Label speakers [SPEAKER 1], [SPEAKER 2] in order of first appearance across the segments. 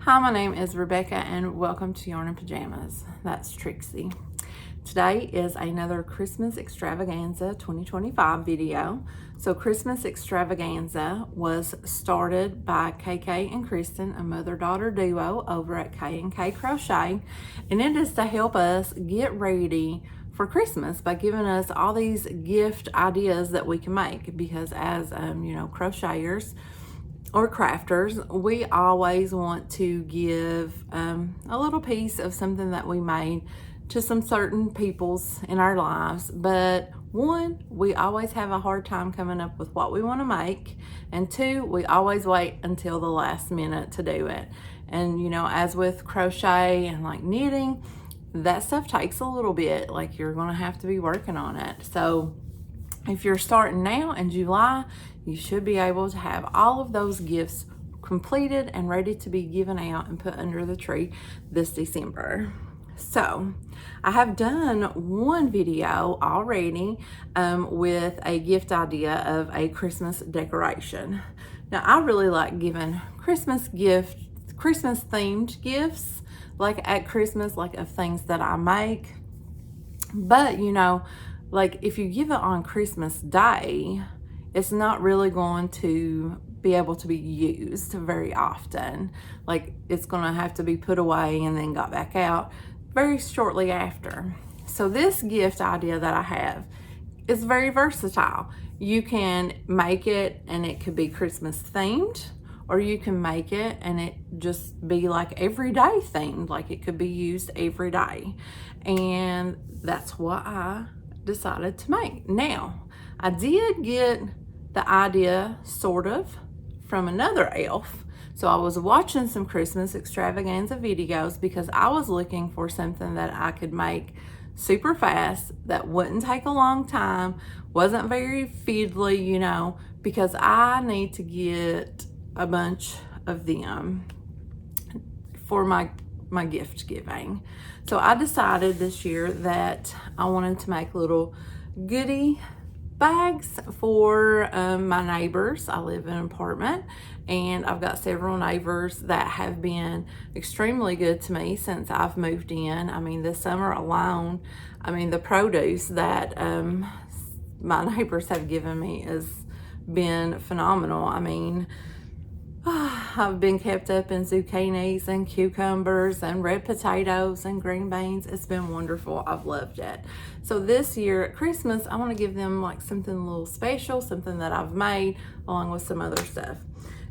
[SPEAKER 1] Hi, my name is Rebecca and welcome to Yarn and Pajamas. That's Trixie. Today is another Christmas Extravaganza 2025 video. So Christmas Extravaganza was started by KK and Kristen, a mother-daughter duo over at K&K Crochet, and it is to help us get ready for Christmas by giving us all these gift ideas that we can make, because as crocheters or crafters, we always want to give a little piece of something that we made to some certain peoples in our lives. But one, we always have a hard time coming up with what we want to make, and two, we always wait until the last minute to do it. And as with crochet and like knitting, that stuff takes a little bit. Like, you're going to have to be working on it. So if you're starting now in July, you should be able to have all of those gifts completed and ready to be given out and put under the tree this December. So I have done one video already with a gift idea of a Christmas decoration. Now, I really like giving Christmas themed gifts, like at Christmas, like of things that I make. But like if you give it on Christmas Day, it's not really going to be able to be used very often. Like, it's going to have to be put away and then got back out very shortly after. So this gift idea that I have is very versatile. You can make it and it could be Christmas themed, or you can make it and it just be like everyday themed, like it could be used every day. And that's what I decided to make. Now, I did get the idea sort of from another elf. So I was watching some Christmas Extravaganza videos because I was looking for something that I could make super fast, that wouldn't take a long time, wasn't very fiddly, because I need to get a bunch of them for my gift giving. So I decided this year that I wanted to make little goodie bags for my neighbors. I live in an apartment and I've got several neighbors that have been extremely good to me since I've moved in. I mean, this summer alone, the produce that my neighbors have given me has been phenomenal. I've been kept up in zucchinis and cucumbers and red potatoes and green beans. It's been wonderful. I've loved it. So this year at Christmas, I want to give them like something a little special, something that I've made along with some other stuff.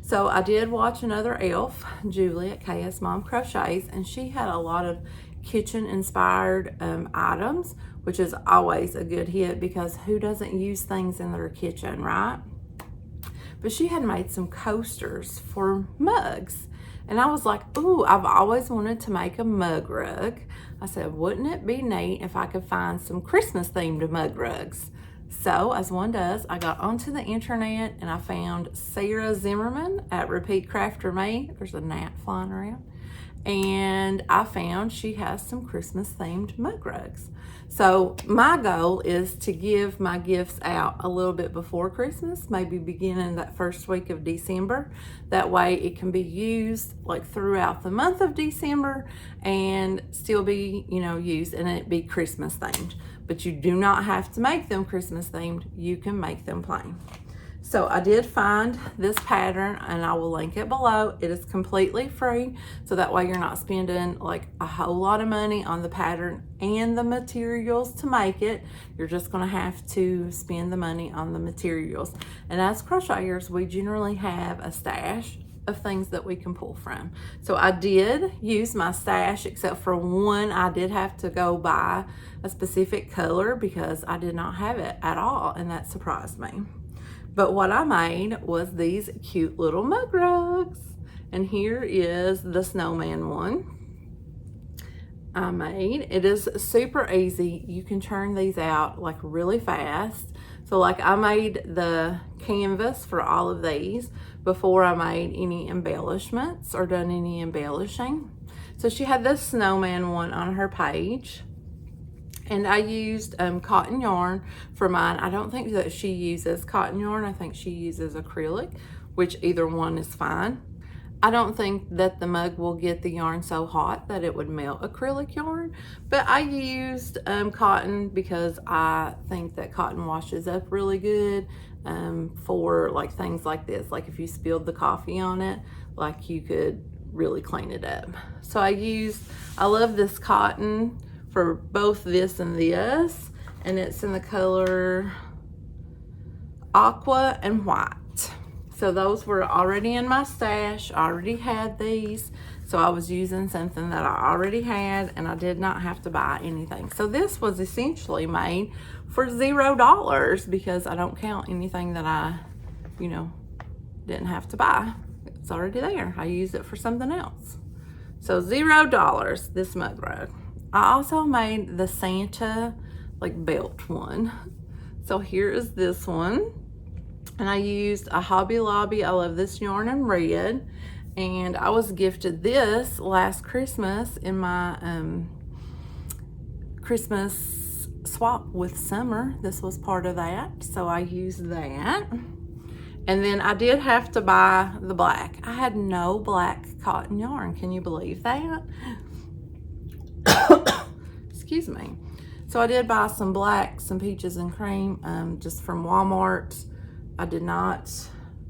[SPEAKER 1] So I did watch another elf, Julie at KS Mom Crochets, and she had a lot of kitchen inspired items, which is always a good hit because who doesn't use things in their kitchen, right? But she had made some coasters for mugs. And I was like, ooh, I've always wanted to make a mug rug. I said, wouldn't it be neat if I could find some Christmas themed mug rugs? So, as one does, I got onto the internet and I found Sarah Zimmerman at Repeat Crafter Me. There's a gnat flying around. And I found she has some Christmas themed mug rugs. So my goal is to give my gifts out a little bit before Christmas, maybe beginning that first week of December. That way it can be used like throughout the month of December and still be, used, and it be Christmas themed. But you do not have to make them Christmas themed. You can make them plain. So I did find this pattern and I will link it below. It is completely free, so that way you're not spending like a whole lot of money on the pattern and the materials to make it. You're just gonna have to spend the money on the materials. And as crocheters, we generally have a stash of things that we can pull from. So I did use my stash, except for one. I did have to go buy a specific color because I did not have it at all, and that surprised me. But what I made was these cute little mug rugs. And here is the snowman one I made. It is super easy. You can turn these out like really fast. So like I made the canvas for all of these before I made any embellishments or done any embellishing. So she had this snowman one on her page. And I used cotton yarn for mine. I don't think that she uses cotton yarn. I think she uses acrylic, which either one is fine. I don't think that the mug will get the yarn so hot that it would melt acrylic yarn, but I used cotton because I think that cotton washes up really good for like things like this. Like if you spilled the coffee on it, like you could really clean it up. So I love this cotton for both this and this, and it's in the color aqua and white. So those were already in my stash. I already had these. So I was using something that I already had, and I did not have to buy anything. So this was essentially made for $0 because I don't count anything that I, didn't have to buy. It's already there. I used it for something else. So $0, this mug rug. I also made the Santa like belt one. So here is this one. And I used a Hobby Lobby. I love this yarn in red. And I was gifted this last Christmas in my Christmas swap with Summer. This was part of that. So I used that. And then I did have to buy the black. I had no black cotton yarn. Can you believe that? Excuse me. So I did buy some black, some peaches and cream, just from Walmart. I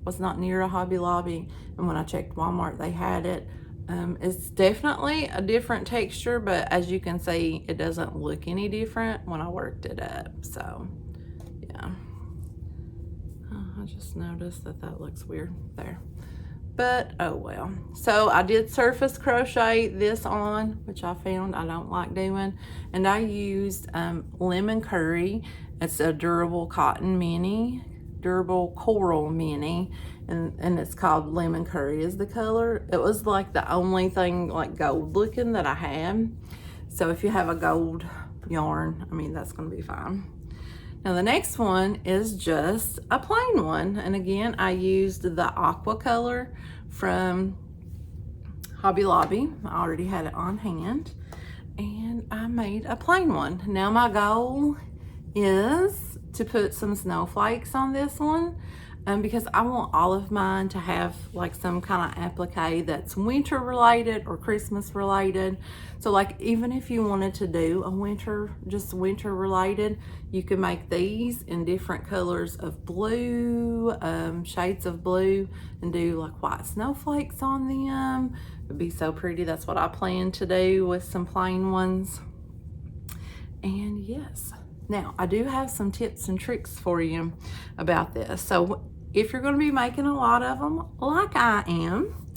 [SPEAKER 1] was not near a Hobby Lobby, and when I checked Walmart, they had it. It's definitely a different texture, but as you can see, it doesn't look any different when I worked it up. So, yeah. I just noticed that looks weird there. But, oh well. So, I did surface crochet this on, which I found I don't like doing. And I used Lemon Curry. It's a durable cotton mini. Durable coral mini, and it's called Lemon Curry is the color. It was like the only thing like gold looking that I had. So if you have a gold yarn, I mean, that's going to be fine. Now the next one is just a plain one, and again I used the aqua color from Hobby Lobby. I already had it on hand, and I made a plain one. Now my goal is to put some snowflakes on this one, because I want all of mine to have like some kind of applique that's winter related or Christmas related. So like even if you wanted to do a just winter related, you can make these in different colors of blue, shades of blue, and do like white snowflakes on them. It'd be so pretty. That's what I plan to do with some plain ones. And yes. Now, I do have some tips and tricks for you about this. So, if you're going to be making a lot of them, like I am,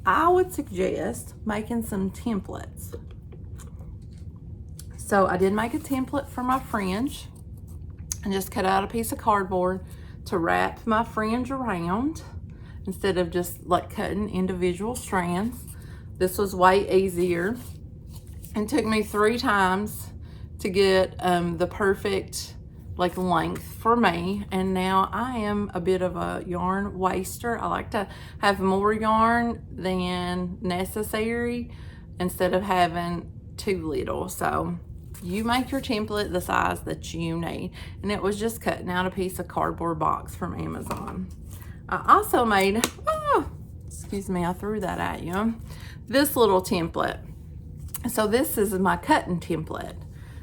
[SPEAKER 1] I would suggest making some templates. So, I did make a template for my fringe and just cut out a piece of cardboard to wrap my fringe around instead of just like cutting individual strands. This was way easier and took me 3 times to get the perfect like length for me. And now I am a bit of a yarn waster. I like to have more yarn than necessary instead of having too little. So you make your template the size that you need. And it was just cutting out a piece of cardboard box from Amazon. I also made, excuse me, I threw that at you, this little template. So this is my cutting template.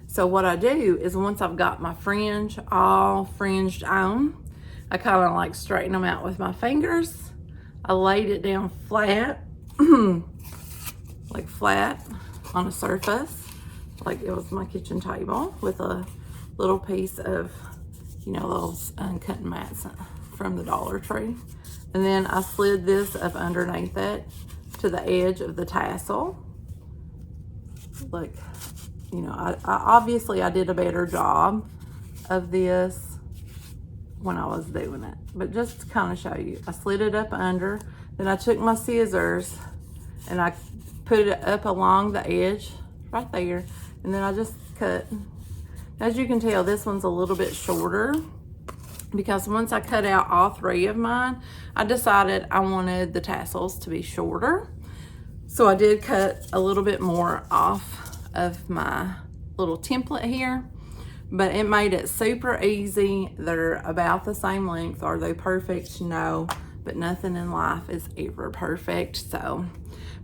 [SPEAKER 1] So what I do is once I've got my fringe all fringed on, I kind of like straighten them out with my fingers. I laid it down flat, like flat on a surface, like it was my kitchen table with a little piece of, those cutting mats from the Dollar Tree. And then I slid this up underneath it to the edge of the tassel. Like, obviously I did a better job of this when I was doing it, but just to kind of show you, I slid it up under, then I took my scissors and I put it up along the edge right there, and then I just cut. As you can tell, this one's a little bit shorter because once I cut out all 3 of mine, I decided I wanted the tassels to be shorter. So I did cut a little bit more off of my little template here, but it made it super easy. They're about the same length. Are they perfect? No, but nothing in life is ever perfect. So,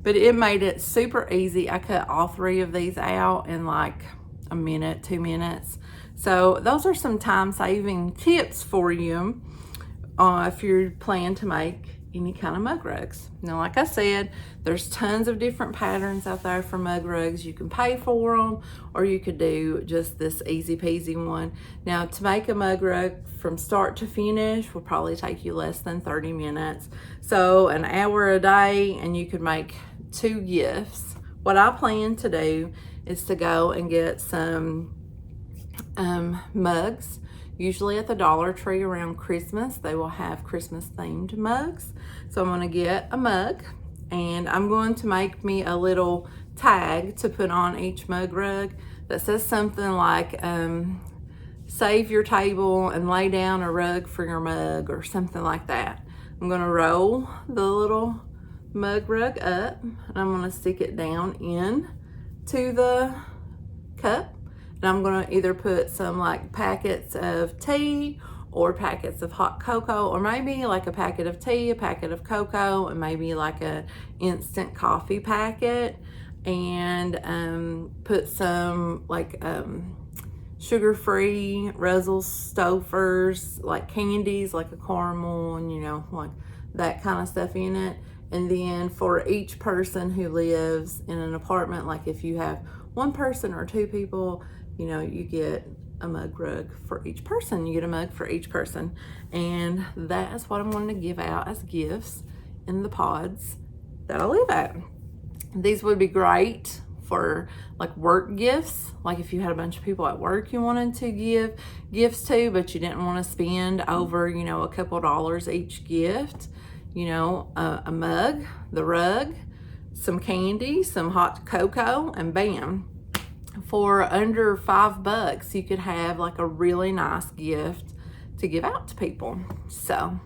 [SPEAKER 1] but it made it super easy. I cut all 3 of these out in like a minute, 2 minutes. So those are some time-saving tips for you if you plan to make any kind of mug rugs. Now, like I said, there's tons of different patterns out there for mug rugs. You can pay for them, or you could do just this easy peasy one. Now, to make a mug rug from start to finish will probably take you less than 30 minutes. So an hour a day, and you could make 2 gifts. What I plan to do is to go and get some mugs. Usually at the Dollar Tree around Christmas, they will have Christmas themed mugs. So I'm going to get a mug, and I'm going to make me a little tag to put on each mug rug that says something like, save your table and lay down a rug for your mug, or something like that. I'm going to roll the little mug rug up, and I'm going to stick it down in to the cup. And I'm going to either put some like packets of tea or packets of hot cocoa, or maybe like a packet of tea, a packet of cocoa, and maybe like a instant coffee packet, and put some like sugar-free Russell Stouffer's like candies, like a caramel, and you know, like that kind of stuff in it. And then for each person who lives in an apartment, like if you have 1 person or 2 people, you know, you get a mug rug for each person. You get a mug for each person. And that is what I'm wanting to give out as gifts in the pods that I live at. These would be great for like work gifts. Like if you had a bunch of people at work you wanted to give gifts to, but you didn't want to spend over, you know, a couple dollars each gift. You know, a mug, the rug, some candy, some hot cocoa, and bam. For under $5, you could have like a really nice gift to give out to people. So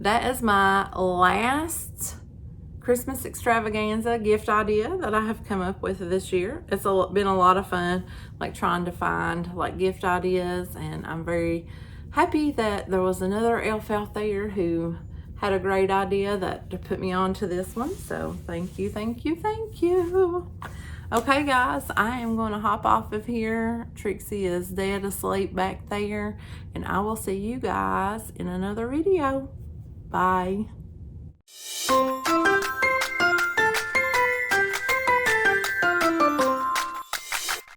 [SPEAKER 1] that is my last Christmas extravaganza gift idea that I have come up with this year. It's been a lot of fun, like trying to find like gift ideas, and I'm very happy that there was another elf out there who had a great idea that to put me on to this one. So thank you, thank you, thank you. Okay guys, I am going to hop off of here. Trixie is dead asleep back there, and I will see you guys in another video. Bye.